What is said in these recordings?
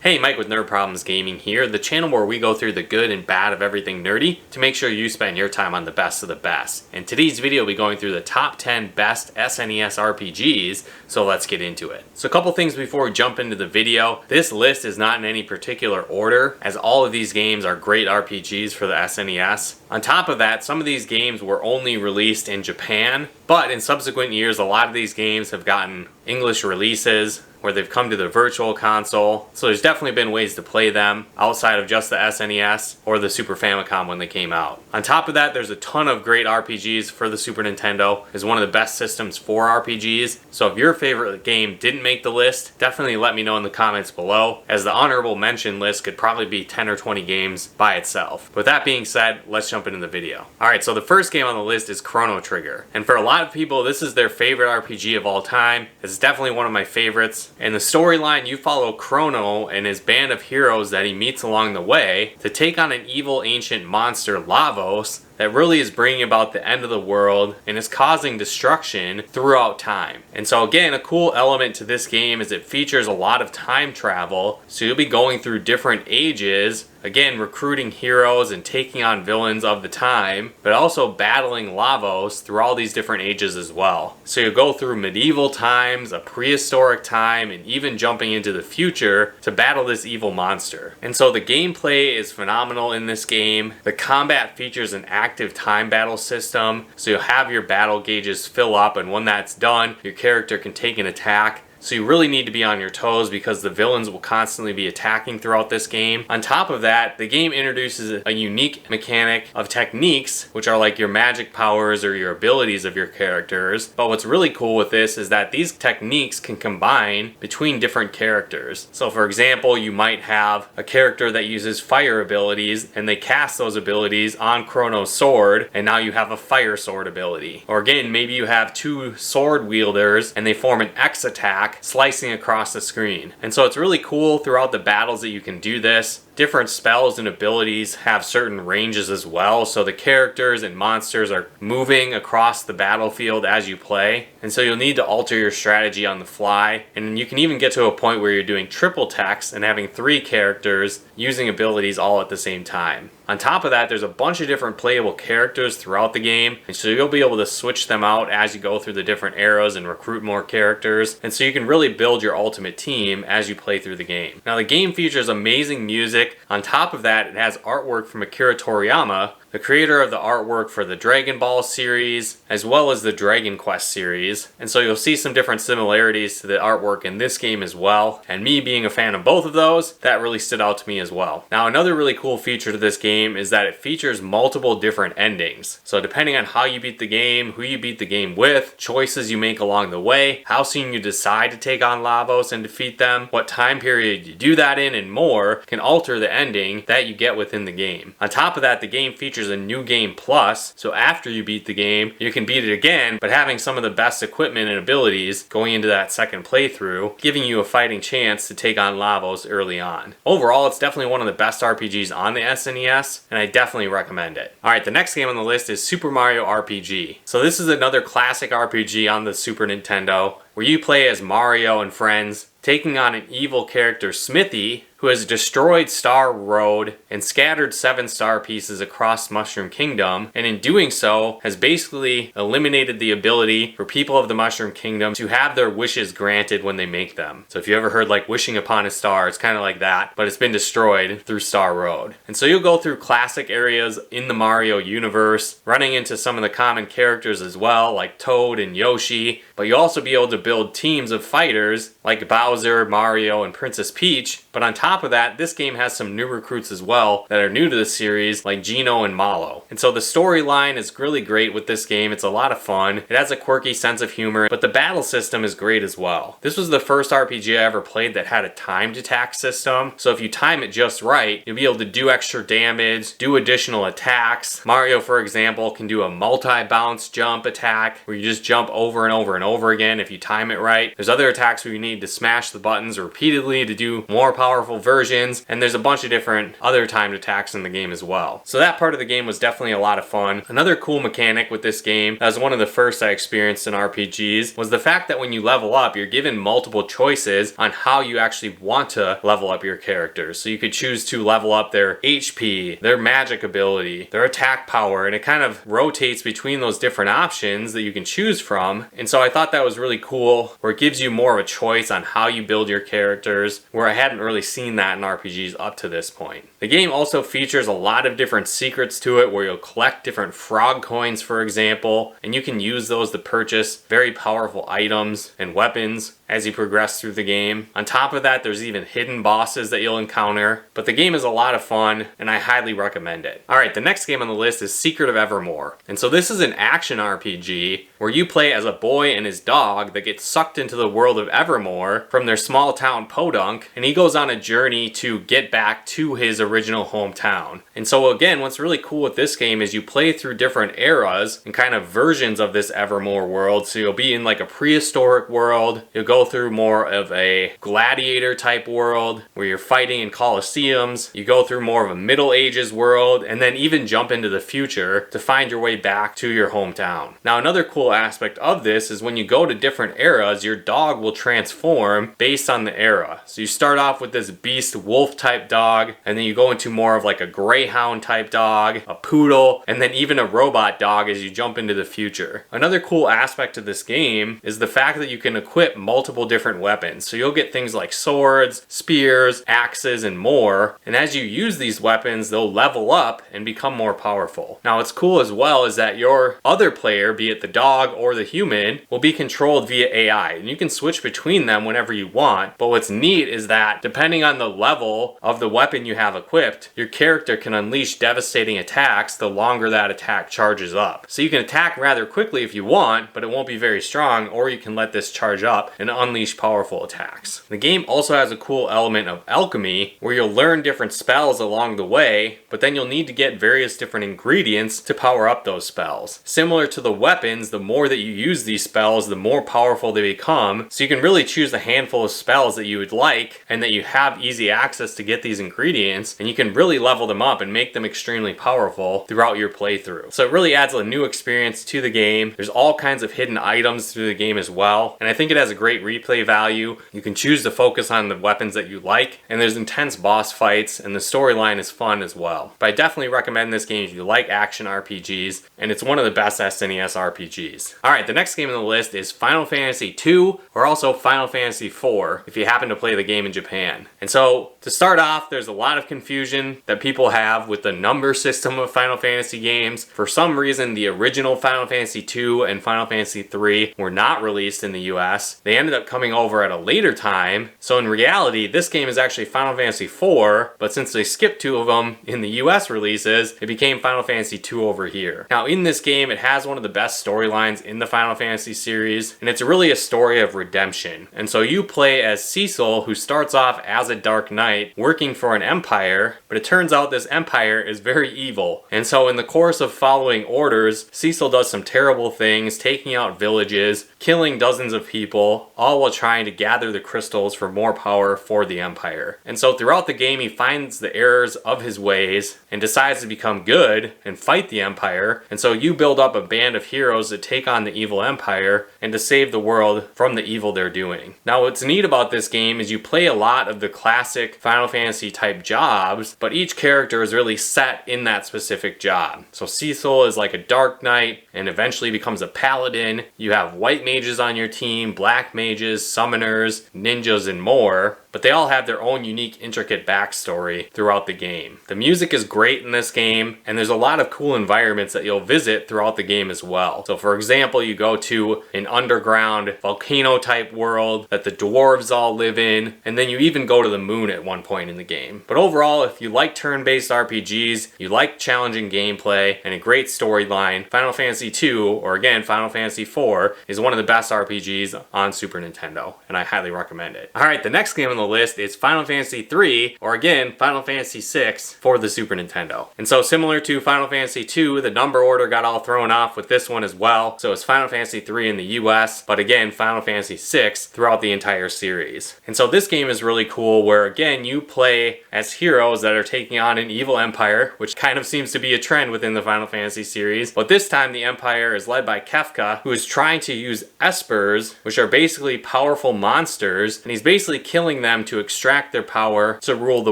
Hey, Mike with Nerd Problems Gaming here, the channel where we go through the good and bad of everything nerdy to make sure you spend your time on the best of the best. In today's video, we'll be going through the top 10 best SNES RPGs, so let's get into it. So a couple things before we jump into the video. This list is not in any particular order, as all of these games are great RPGs for the SNES. On top of that, some of these games were only released in Japan, but in subsequent years, a lot of these games have gotten English releases, where they've come to the virtual console. So there's definitely been ways to play them outside of just the SNES or the Super Famicom when they came out. On top of that, there's a ton of great RPGs for the Super Nintendo. It's one of the best systems for RPGs. So if your favorite game didn't make the list, definitely let me know in the comments below, as the honorable mention list could probably be 10 or 20 games by itself. With that being said, let's jump into the video. Alright, so the first game on the list is Chrono Trigger. And for a lot of people, this is their favorite RPG of all time. It's definitely one of my favorites. In the storyline, you follow Chrono and his band of heroes that he meets along the way to take on an evil ancient monster, Lavos, that really is bringing about the end of the world and is causing destruction throughout time. And so again, a cool element to this game is it features a lot of time travel, so you'll be going through different ages, again recruiting heroes and taking on villains of the time, but also battling Lavos through all these different ages as well. So you'll go through medieval times, a prehistoric time, and even jumping into the future to battle this evil monster. And so the gameplay is phenomenal in this game. The combat features an active time battle system, so you'll have your battle gauges fill up, and when that's done, your character can take an attack. So you really need to be on your toes because the villains will constantly be attacking throughout this game. On top of that, the game introduces a unique mechanic of techniques, which are like your magic powers or your abilities of your characters. But what's really cool with this is that these techniques can combine between different characters. So for example, you might have a character that uses fire abilities and they cast those abilities on Chrono's sword, and now you have a fire sword ability. Or again, maybe you have two sword wielders and they form an X attack slicing across the screen. And so it's really cool throughout the battles that you can do this. Different spells and abilities have certain ranges as well, so the characters and monsters are moving across the battlefield as you play, and so you'll need to alter your strategy on the fly. And you can even get to a point where you're doing triple text and having 3 characters using abilities all at the same time. On top of that, there's a bunch of different playable characters throughout the game, and so you'll be able to switch them out as you go through the different eras and recruit more characters, and so you can really build your ultimate team as you play through the game. Now the game features amazing music. On top of that, it has artwork from Akira Toriyama, the creator of the artwork for the Dragon Ball series, as well as the Dragon Quest series. And so you'll see some different similarities to the artwork in this game as well. And me being a fan of both of those, that really stood out to me as well. Now another really cool feature to this game is that it features multiple different endings. So depending on how you beat the game, who you beat the game with, choices you make along the way, how soon you decide to take on Lavos and defeat them, what time period you do that in, and more, can alter the ending that you get within the game. On top of that, the game features a new game plus, so after you beat the game, you can beat it again, but having some of the best equipment and abilities going into that second playthrough, giving you a fighting chance to take on Lavos early on. Overall, it's definitely one of the best RPGs on the SNES, and I definitely recommend it. Alright, the next game on the list is Super Mario RPG. So this is another classic RPG on the Super Nintendo, where you play as Mario and friends, taking on an evil character, Smithy, who has destroyed Star Road and scattered 7 star pieces across Mushroom Kingdom, and in doing so has basically eliminated the ability for people of the Mushroom Kingdom to have their wishes granted when they make them. So if you ever heard like wishing upon a star, it's kind of like that, but it's been destroyed through Star Road. And so you'll go through classic areas in the Mario universe, running into some of the common characters as well, like Toad and Yoshi, but you'll also be able to build teams of fighters like Bowser, Mario, and Princess Peach. But on top of that, this game has some new recruits as well that are new to the series, like Geno and Mallow. And so the storyline is really great with this game. It's a lot of fun. It has a quirky sense of humor, but the battle system is great as well. This was the first RPG I ever played that had a timed attack system. So if you time it just right, you'll be able to do extra damage, do additional attacks. Mario, for example, can do a multi-bounce jump attack where you just jump over and over and over again if you time it right. There's other attacks where you need to smash the buttons repeatedly to do more powerful versions, and there's a bunch of different other timed attacks in the game as well. So that part of the game was definitely a lot of fun. Another cool mechanic with this game, that was one of the first I experienced in RPGs, was the fact that when you level up, you're given multiple choices on how you actually want to level up your characters. So you could choose to level up their HP, their magic ability, their attack power, and it kind of rotates between those different options that you can choose from. And so I thought that was really cool, where it gives you more of a choice on how you build your characters, where I hadn't really seen that in RPGs up to this point. The game also features a lot of different secrets to it, where you'll collect different frog coins, for example, and you can use those to purchase very powerful items and weapons as you progress through the game. On top of that, there's even hidden bosses that you'll encounter, but the game is a lot of fun and I highly recommend it. Alright, the next game on the list is Secret of Evermore. And so this is an action RPG where you play as a boy and his dog that gets sucked into the world of Evermore from their small town Podunk, and he goes on a journey to get back to his original hometown. And so again, what's really cool with this game is you play through different eras and kind of versions of this Evermore world. So you'll be in like a prehistoric world, you'll go through more of a gladiator type world where you're fighting in coliseums, you go through more of a Middle Ages world, and then even jump into the future to find your way back to your hometown. Now another cool aspect of this is when you go to different eras, your dog will transform based on the era. So you start off with this beast wolf type dog, and then you go into more of like a greyhound type dog, a poodle, and then even a robot dog as you jump into the future. Another cool aspect of this game is the fact that you can equip multiple different weapons. So you'll get things like swords, spears, axes, and more, and as you use these weapons, they'll level up and become more powerful. Now what's cool as well is that your other player, be it the dog or the human, will be controlled via AI, and you can switch between them whenever you want. But what's neat is that depending on the level of the weapon you have equipped, your character can unleash devastating attacks the longer that attack charges up. So you can attack rather quickly if you want, but it won't be very strong, or you can let this charge up and unleash powerful attacks. The game also has a cool element of alchemy, where you'll learn different spells along the way, but then you'll need to get various different ingredients to power up those spells. Similar to the weapons, the more that you use these spells, the more powerful they become, so you can really choose a handful of spells that you would like and that you have easy access to get these ingredients, and you can really level them up and make them extremely powerful throughout your playthrough. So it really adds a new experience to the game. There's all kinds of hidden items through the game as well, and I think it has a great replay value. You can choose to focus on the weapons that you like, and there's intense boss fights, and the storyline is fun as well. But I definitely recommend this game if you like action RPGs, and it's one of the best SNES RPGs. Alright, the next game on the list is Final Fantasy II, or also Final Fantasy IV, if you happen to play the game in Japan. And so, to start off, there's a lot of confusion that people have with the number system of Final Fantasy games. For some reason, the original Final Fantasy II and Final Fantasy III were not released in the US. They ended up coming over at a later time, so in reality, this game is actually Final Fantasy IV, but since they skipped two of them in the US releases, it became Final Fantasy II over here. Now, in this game, it has one of the best storylines in the Final Fantasy series, and it's really a story of redemption. And so you play as Cecil, who starts off as a Dark Knight, working for an empire, but it turns out this empire is very evil. And so in the course of following orders, Cecil does some terrible things, taking out villages, killing dozens of people, all while trying to gather the crystals for more power for the empire. And so throughout the game, he finds the errors of his ways and decides to become good and fight the empire. And so you build up a band of heroes to take on the evil empire and to save the world from the evil they're doing. Now, what's neat about this game is you play a lot of the classic Final Fantasy type jobs, but each character is really set in that specific job. So Cecil is like a Dark Knight and eventually becomes a paladin. You have white mages on your team, black mages, summoners, ninjas, and more. But they all have their own unique, intricate backstory throughout the game. The music is great in this game, and there's a lot of cool environments that you'll visit throughout the game as well. So for example, you go to an underground volcano type world that the dwarves all live in, and then you even go to the moon at one point in the game. But overall, if you like turn-based RPGs, you like challenging gameplay, and a great storyline, Final Fantasy II, or again, Final Fantasy IV, is one of the best RPGs on Super Nintendo, and I highly recommend it. Alright, the next game on the list is Final Fantasy III, or again, Final Fantasy VI for the Super Nintendo. And so similar to Final Fantasy II, the number order got all thrown off with this one as well. So it's Final Fantasy III in the US, but but again, Final Fantasy VI throughout the entire series. And so this game is really cool where again, you play as heroes that are taking on an evil empire, which kind of seems to be a trend within the Final Fantasy series. But this time the empire is led by Kefka, who is trying to use espers, which are basically powerful monsters, and he's basically killing them to extract their power to rule the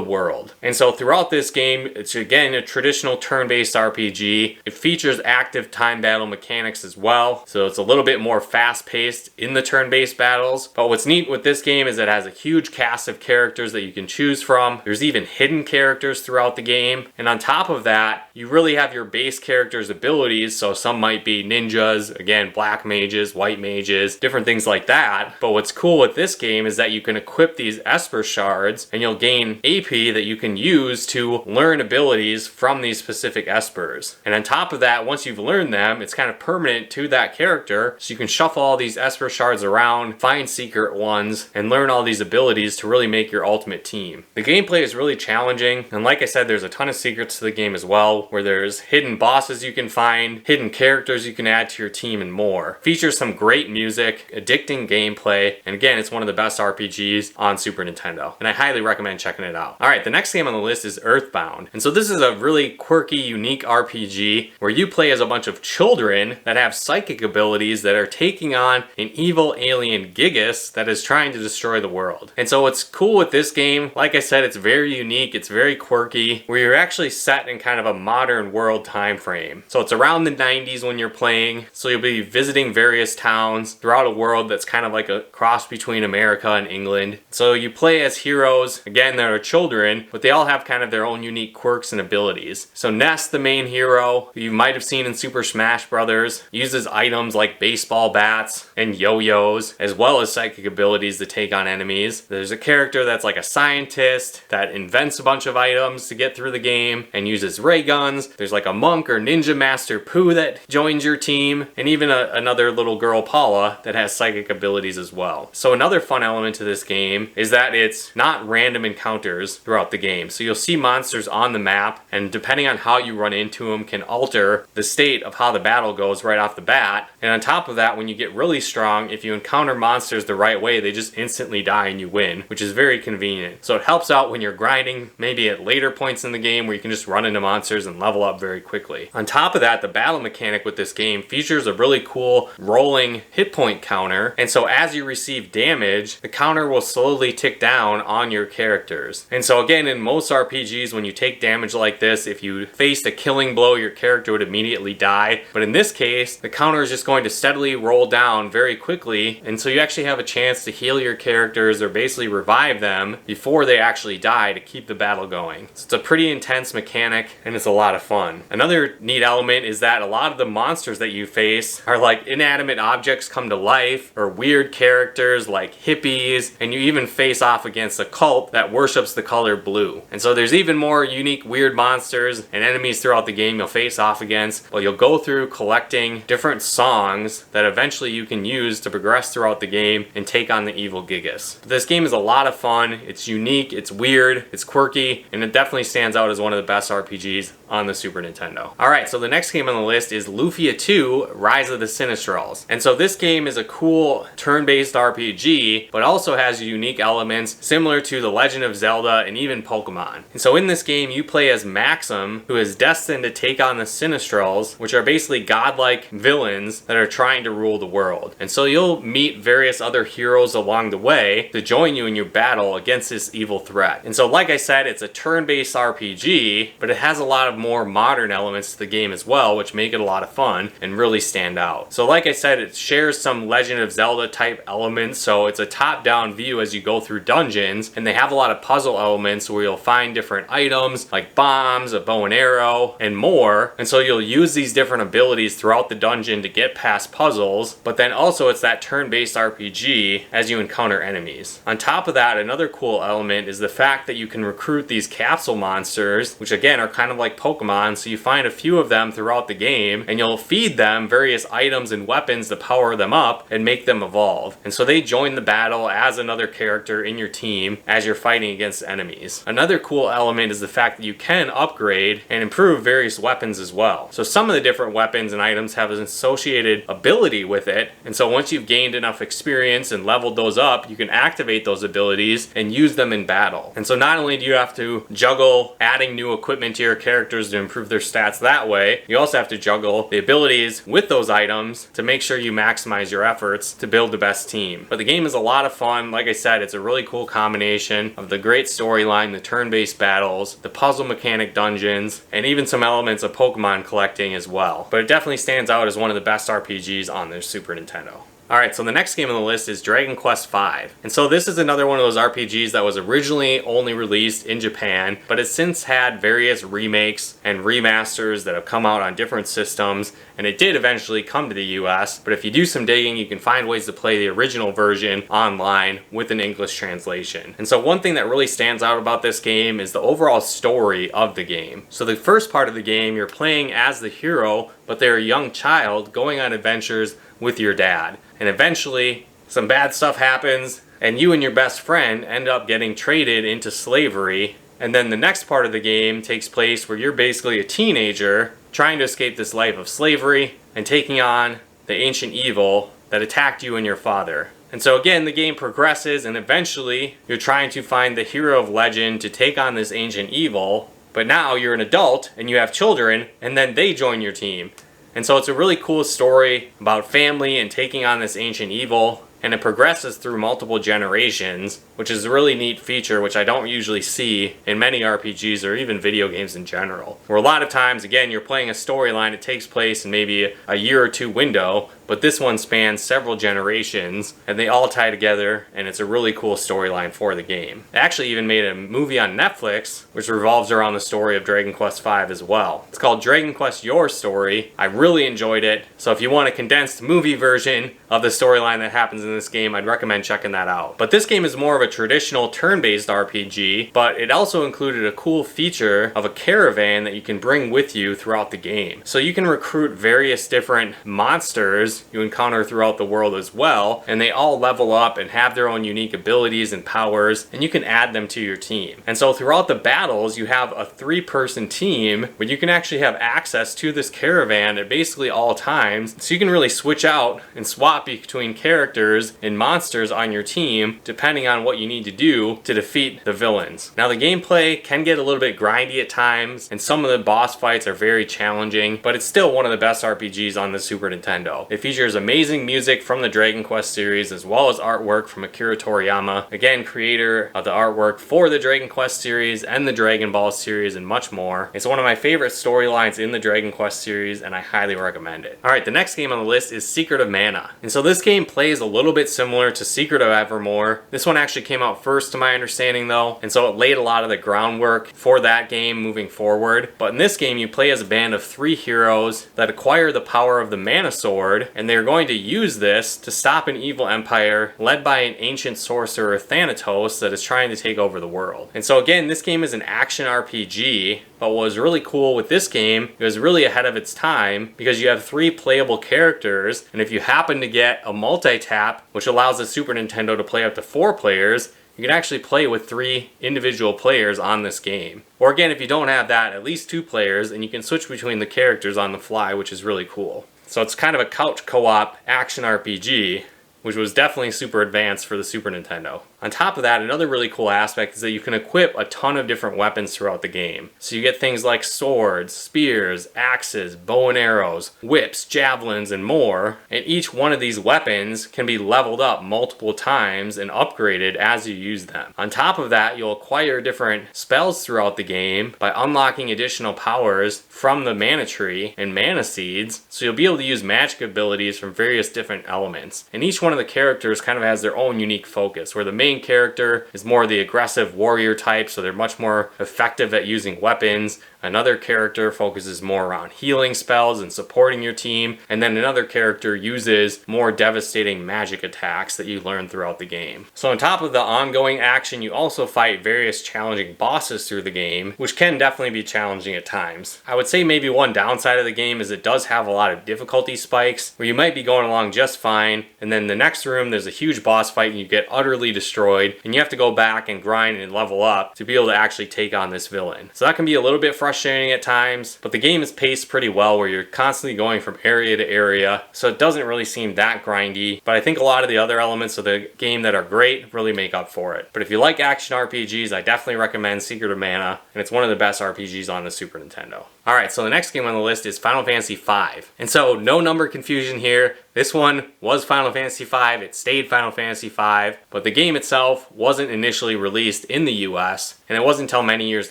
world. And so throughout this game, it's again a traditional turn-based RPG. It features active time battle mechanics as well, so it's a little bit more fast-paced in the turn-based battles. But what's neat with this game is it has a huge cast of characters that you can choose from. There's even hidden characters throughout the game, and on top of that, you really have your base characters' abilities, so some might be ninjas, again, black mages, white mages, different things like that. But what's cool with this game is that you can equip these Esper shards, and you'll gain AP that you can use to learn abilities from these specific Espers. And on top of that, once you've learned them, it's kind of permanent to that character, so you can shuffle all these Esper shards around, find secret ones, and learn all these abilities to really make your ultimate team. The gameplay is really challenging, and like I said, there's a ton of secrets to the game as well, where there's hidden bosses you can find, hidden characters you can add to your team, and more. Features some great music, addicting gameplay, and again, it's one of the best RPGs on Super Nintendo, and I highly recommend checking it out. Alright, the next game on the list is Earthbound, and so this is a really quirky, unique RPG where you play as a bunch of children that have psychic abilities that are taking on an evil alien Gigas that is trying to destroy the world. And so what's cool with this game, like I said, it's very unique, it's very quirky, where you're actually set in kind of a modern world time frame. So it's around the 90s when you're playing, so you'll be visiting various towns throughout a world that's kind of like a cross between America and England. So you play as heroes, again, that are children, but they all have kind of their own unique quirks and abilities. So Ness, the main hero, who you might have seen in Super Smash Brothers, uses items like baseball bats and yo-yos, as well as psychic abilities to take on enemies. There's a character that's like a scientist that invents a bunch of items to get through the game and uses ray guns. There's like a monk or ninja master Pooh that joins your team, and even another little girl Paula that has psychic abilities as well. So another fun element to this game is that it's not random encounters throughout the game. So you'll see monsters on the map, and depending on how you run into them can alter the state of how the battle goes right off the bat. And on top of that, when you get really strong, if you encounter monsters the right way, they just instantly die and you win, which is very convenient. So it helps out when you're grinding, maybe at later points in the game where you can just run into monsters and level up very quickly. On top of that, the battle mechanic with this game features a really cool rolling hit point counter, and so as you receive damage, the counter will slowly tick down on your characters. And so again, in most RPGs, when you take damage like this, if you faced a killing blow, your character would immediately die. But in this case, the counter is just going to steadily roll down very quickly, and so you actually have a chance to heal your characters or basically revive them before they actually die to keep the battle going. So it's a pretty intense mechanic, and it's a lot of fun. Another neat element is that a lot of the monsters that you face are like inanimate objects come to life, or weird characters like hippies, and you even face off against a cult that worships the color blue. And so there's even more unique weird monsters and enemies throughout the game you'll face off against, but you'll go through collecting different songs that eventually you can use to progress throughout the game and take on the evil Gigas. But this game is a lot of fun, it's unique, it's weird, it's quirky, and it definitely stands out as one of the best RPGs on the Super Nintendo. Alright, so the next game on the list is Luffy 2 Rise of the Sinistrals. And so this game is a cool turn-based RPG, but also has unique elements similar to The Legend of Zelda and even Pokemon. And so in this game, you play as Maxim, who is destined to take on the Sinistrals, which are basically godlike villains that are trying to rule the world. And so you'll meet various other heroes along the way to join you in your battle against this evil threat. And so like I said, it's a turn-based RPG, but it has a lot of more modern elements to the game as well, which make it a lot of fun and really stand out. So like I said, it shares some Legend of Zelda type elements, so it's a top-down view as you go through dungeons, and they have a lot of puzzle elements where you'll find different items like bombs, a bow and arrow, and more. And so you'll use these different abilities throughout the dungeon to get past puzzles, but then also it's that turn-based RPG as you encounter enemies. On top of that, another cool element is the fact that you can recruit these capsule monsters, which again are kind of like Pokemon, so you find a few of them throughout the game, and you'll feed them various items and weapons to power them up and make them evolve. And so they join the battle as another character in your team as you're fighting against enemies. Another cool element is the fact that you can upgrade and improve various weapons as well. So some of the different weapons and items have an associated activated ability with it. And so once you've gained enough experience and leveled those up, you can activate those abilities and use them in battle. And so not only do you have to juggle adding new equipment to your characters to improve their stats that way, you also have to juggle the abilities with those items to make sure you maximize your efforts to build the best team. But the game is a lot of fun. Like I said, it's a really cool combination of the great storyline, the turn-based battles, the puzzle mechanic dungeons, and even some elements of Pokemon collecting as well. But it definitely stands out as one of the best RPGs on their Super Nintendo. Alright, so the next game on the list is Dragon Quest V. And so this is another one of those RPGs that was originally only released in Japan, but it's since had various remakes and remasters that have come out on different systems, and it did eventually come to the US, but if you do some digging, you can find ways to play the original version online with an English translation. And so one thing that really stands out about this game is the overall story of the game. So the first part of the game, you're playing as the hero, but they're a young child going on adventures with your dad. And eventually, some bad stuff happens, and you and your best friend end up getting traded into slavery. And then the next part of the game takes place where you're basically a teenager trying to escape this life of slavery and taking on the ancient evil that attacked you and your father. And so again, the game progresses, and eventually you're trying to find the hero of legend to take on this ancient evil. But now you're an adult and you have children, and then they join your team. And so it's a really cool story about family and taking on this ancient evil, and it progresses through multiple generations, which is a really neat feature which I don't usually see in many RPGs or even video games in general. Where a lot of times, again, you're playing a storyline, it takes place in maybe a year or two window, but this one spans several generations, and they all tie together, and it's a really cool storyline for the game. They actually even made a movie on Netflix, which revolves around the story of Dragon Quest V as well. It's called Dragon Quest Your Story. I really enjoyed it, so if you want a condensed movie version of the storyline that happens in this game, I'd recommend checking that out. But this game is more of a traditional turn-based RPG, but it also included a cool feature of a caravan that you can bring with you throughout the game. So you can recruit various different monsters you encounter throughout the world as well, and they all level up and have their own unique abilities and powers, and you can add them to your team. And so throughout the battles, you have a 3-person team, but you can actually have access to this caravan at basically all times, so you can really switch out and swap between characters and monsters on your team depending on what you need to do to defeat the villains. Now the gameplay can get a little bit grindy at times, and some of the boss fights are very challenging, but it's still one of the best RPGs on the Super Nintendo. It features amazing music from the Dragon Quest series, as well as artwork from Akira Toriyama, again creator of the artwork for the Dragon Quest series and the Dragon Ball series and much more. It's one of my favorite storylines in the Dragon Quest series, and I highly recommend it. Alright, the next game on the list is Secret of Mana. And so this game plays a little bit similar to Secret of Evermore. This one actually came out first to my understanding though, and so it laid a lot of the groundwork for that game moving forward. But in this game, you play as a band of 3 heroes that acquire the power of the Mana Sword, and they're going to use this to stop an evil empire led by an ancient sorcerer, Thanatos, that is trying to take over the world. And so again, this game is an action RPG, but what was really cool with this game, it was really ahead of its time because you have 3 playable characters, and if you happen to get a multi-tap, which allows the Super Nintendo to play up to 4 players, you can actually play with 3 individual players on this game. Or again, if you don't have that, at least 2 players, and you can switch between the characters on the fly, which is really cool. So it's kind of a couch co-op action RPG, which was definitely super advanced for the Super Nintendo. On top of that, another really cool aspect is that you can equip a ton of different weapons throughout the game. So you get things like swords, spears, axes, bow and arrows, whips, javelins, and more. And each one of these weapons can be leveled up multiple times and upgraded as you use them. On top of that, you'll acquire different spells throughout the game by unlocking additional powers from the mana tree and mana seeds. So you'll be able to use magic abilities from various different elements. And each one of the characters kind of has their own unique focus, where the main character is more the aggressive warrior type, so they're much more effective at using weapons. Another character focuses more around healing spells and supporting your team, and then another character uses more devastating magic attacks that you learn throughout the game. So on top of the ongoing action, you also fight various challenging bosses through the game, which can definitely be challenging at times. I would say maybe one downside of the game is it does have a lot of difficulty spikes, where you might be going along just fine, and then the next room there's a huge boss fight and you get utterly destroyed, and you have to go back and grind and level up to be able to actually take on this villain. So that can be a little bit frustrating frustrating at times, but the game is paced pretty well where you're constantly going from area to area, so it doesn't really seem that grindy, but I think a lot of the other elements of the game that are great really make up for it. But if you like action RPGs, I definitely recommend Secret of Mana, and it's one of the best RPGs on the Super Nintendo. Alright, so the next game on the list is Final Fantasy V. And so, no number confusion here. This one was Final Fantasy V, it stayed Final Fantasy V, but the game itself wasn't initially released in the US, and it wasn't until many years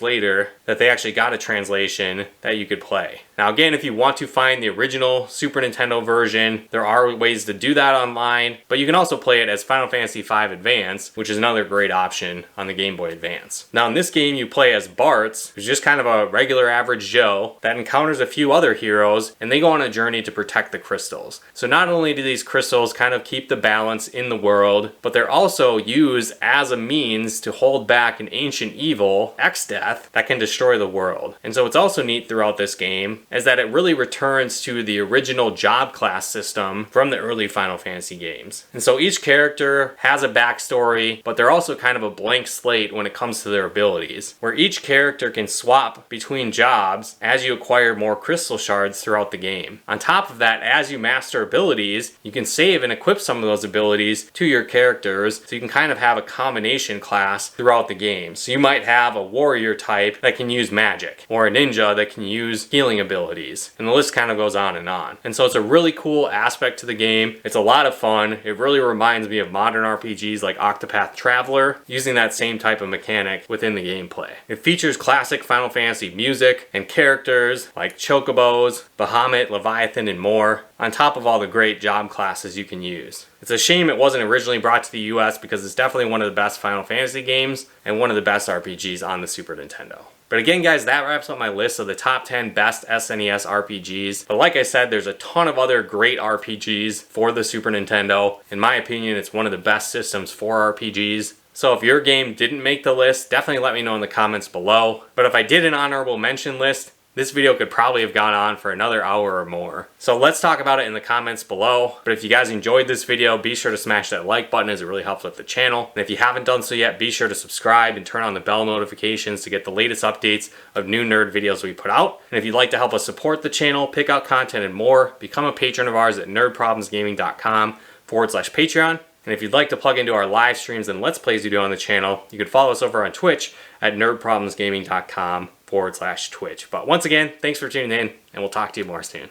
later that they actually got a translation that you could play. Now again, if you want to find the original Super Nintendo version, there are ways to do that online, but you can also play it as Final Fantasy V Advance, which is another great option on the Game Boy Advance. Now in this game, you play as Bartz, who's just kind of a regular average Joe that encounters a few other heroes, and they go on a journey to protect the crystals. So not only do these crystals kind of keep the balance in the world, but they're also used as a means to hold back an ancient evil, Exdeath, that can destroy the world. And so what's also neat throughout this game is that it really returns to the original job class system from the early Final Fantasy games. And so each character has a backstory, but they're also kind of a blank slate when it comes to their abilities, where each character can swap between jobs as you acquire more crystal shards throughout the game. On top of that, as you master abilities, you can save and equip some of those abilities to your characters, so you can kind of have a combination class throughout the game. So you might have a warrior type that can use magic, or a ninja that can use healing abilities, and the list kind of goes on and on. And so it's a really cool aspect to the game. It's a lot of fun. It really reminds me of modern RPGs like Octopath Traveler, using that same type of mechanic within the gameplay. It features classic Final Fantasy music and characters like Chocobos, Bahamut, Leviathan, and more, on top of all the great job classes you can use. It's a shame it wasn't originally brought to the US because it's definitely one of the best Final Fantasy games and one of the best RPGs on the Super Nintendo. But again guys, that wraps up my list of the top 10 best SNES RPGs. But like I said, there's a ton of other great RPGs for the Super Nintendo. In my opinion, it's one of the best systems for RPGs. So if your game didn't make the list, definitely let me know in the comments below. But if I did an honorable mention list, this video could probably have gone on for another hour or more. So let's talk about it in the comments below. But if you guys enjoyed this video, be sure to smash that like button as it really helps with the channel. And if you haven't done so yet, be sure to subscribe and turn on the bell notifications to get the latest updates of new nerd videos we put out. And if you'd like to help us support the channel, pick out content and more, become a patron of ours at nerdproblemsgaming.com/Patreon. And if you'd like to plug into our live streams and Let's Plays we do on the channel, you can follow us over on Twitch at nerdproblemsgaming.com/Twitch. But once again, thanks for tuning in, and we'll talk to you more soon.